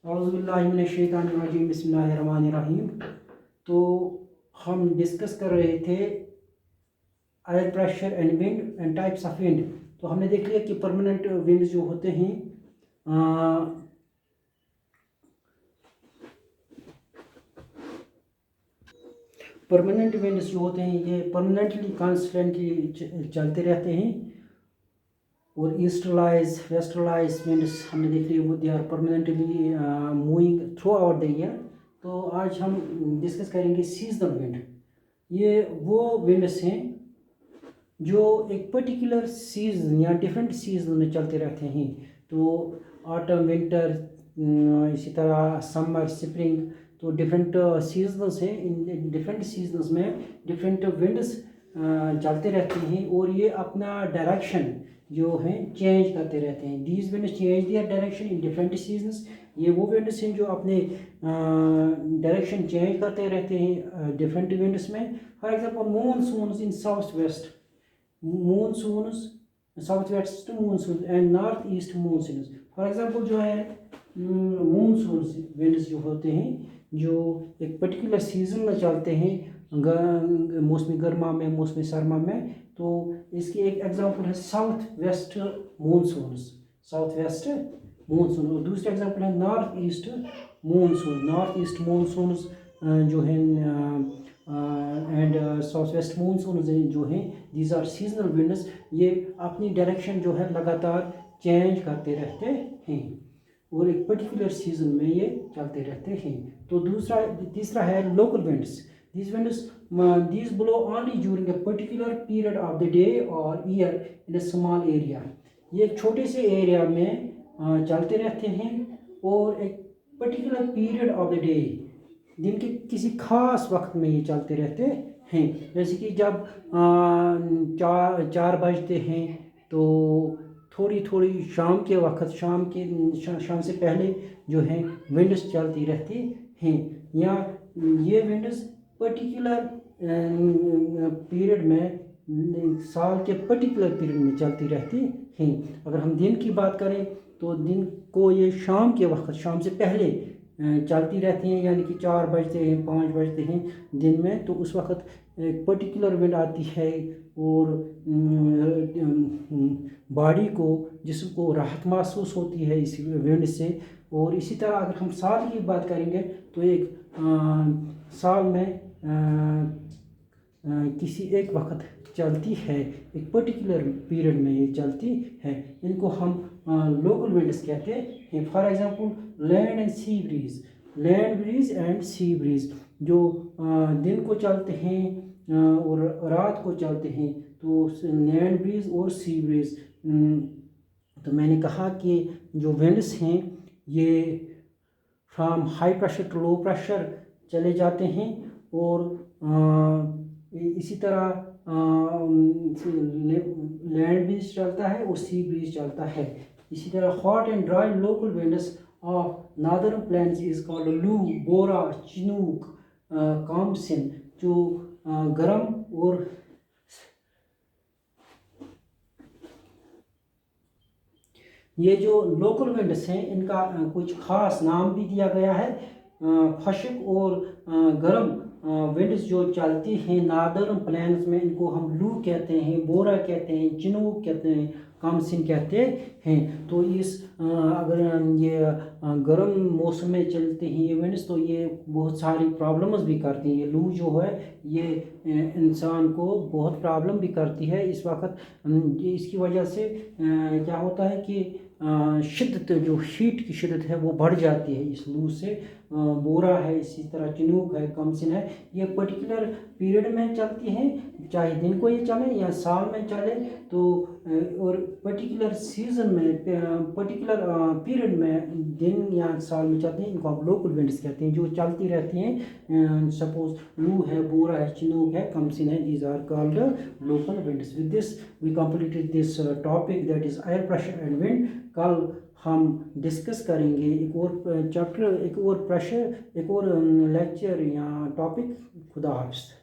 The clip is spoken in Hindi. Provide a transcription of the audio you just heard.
औज़ुबिल्लाहिमिनश्शैतानिर्रजीम बिस्मिल्लाहिर्रहमानिर्रहीम। तो हम डिस्कस कर रहे थे air pressure and wind and types of wind. तो हमने देख लिया कि परमानेंट विंड जो होते हैं परमानेंट विंड्स जो होते हैं ये परमानेंटली कॉन्स्टेंटली चलते रहते हैं। और ईस्टर्लाइज वेस्टर्लाइज विंड्स हमने देख लिया वो they are permanently moving throughout the year. तो आज हम डिस्कस करेंगे सीजनल विंड। ये वो विंड्स हैं जो एक पर्टिकुलर सीजन या डिफरेंट सीजन में चलते रहते हैं। तो ऑटम विंटर इसी तरह समर स्प्रिंग, तो डिफरेंट सीजन्स हैं। इन डिफरेंट सीजन्स में डिफरेंट विंड्स चलते रहते हैं और ये अपना डायरेक्शन जो है चेंज करते रहते हैं। These winds change their direction in different seasons. ये वो विंड्स हैं जो अपने डायरेक्शन चेंज करते रहते हैं डिफरेंट विंड्स में। For example monsoons in south west monsoons, south west monsoons and north east monsoons। For example जो है monsoons विंड्स जो होते हैं जो एक पर्टिकुलर सीजन में चलते हैं मौसमी गर्मा में मौसमी सरमा में। तो इसकी एक एग्जांपल है south west monsoons, south west monsoon। और दूसरा एग्जांपल है north east monsoon, north east monsoons जो है एंड साउथ वेस्ट monsoons जो हैं दीज आर सीजनल विंड्स। ये अपनी डायरेक्शन जो है लगातार चेंज करते रहते हैं और एक पर्टिकुलर सीजन में ये चलते रहते हैं। तो तीसरा है local winds. these blow only during a particular period of the day or year in a small area। ये एक छोटे से एरिया में चलते रहते हैं और एक particular period of the day, दिन के किसी खास वक्त में ये चलते रहते हैं। जैसे कि जब 4 बजते हैं तो थोड़ी थोड़ी शाम के वक्त शाम से पहले जो है विंड्स चलती रहती हैं। या ये विंड्स पर्टिकुलर पीरियड में साल के पर्टिकुलर पीरियड में चलती रहती हैं। अगर हम दिन की बात करें तो दिन को ये शाम के वक्त शाम से पहले चलती रहती हैं, यानी कि 4 बजते हैं 5 बजते हैं दिन में। तो उस वक्त एक पर्टिकुलर विंड आती है और बॉडी को जिस्म को राहत महसूस होती है इस विंड से। और इसी तरह अगर हम साल की बात करेंगे तो एक साल में किसी एक वक्त चलती है, एक पर्टिकुलर पीरियड में ये चलती है। इनको हम लोकल विंड्स कहते हैं। For example land and sea breeze, land breeze and sea breeze जो दिन को चलते हैं और रात को चलते हैं। तो लैंड ब्रीज और सी ब्रीज, तो मैंने कहा कि जो विंड्स हैं ये from high pressure to low pressure चले जाते हैं। और इसी तरह लैंड ब्रीज चलता है और सी ब्रीज चलता है। इसी तरह hot and dry local winds of northern plains is called लू, बोरा, चिनूक, कॉम्पसिन। जो गर्म और ये जो लोकल विंड्स हैं इनका कुछ खास नाम भी दिया गया है। खुश्क और गर्म विंड्स जो चलती हैं नॉर्दर्न प्लेन्स में इनको हम लू कहते हैं, बोरा कहते हैं, चिनूक कहते हैं, कॉम्पसिन कहते हैं। तो इस अगर ये गर्म मौसम में चलते हैं ये विंड्स तो ये बहुत सारी प्रॉब्लम्स भी करती हैं। ये लू जो है ये इंसान को बहुत प्रॉब्लम भी करती है इस वक्त। इसकी वजह से क्या होता है कि शिद्दत जो हीट की शिद्दत है वो बढ़ जाती है इस लू से। बोरा है, इसी तरह चिनूक है, कमसिन है, ये पर्टिकुलर पीरियड में चलती हैं, चाहे दिन को ये चले या साल में चले। तो और पर्टिकुलर सीजन में पर्टिकुलर पीरियड में दिन या साल में चलती हैं। इनको हम लोकल विंड्स कहते हैं जो चलती रहती हैं। सपोज लू है, बोरा है, चिनूक है, कमसिन है, these are called local winds. With this we completed this topic that is air pressure and wind. कल हम डिस्कस करेंगे एक और चैप्टर, एक और लेक्चर या टॉपिक। खुदा हाफ़िज़।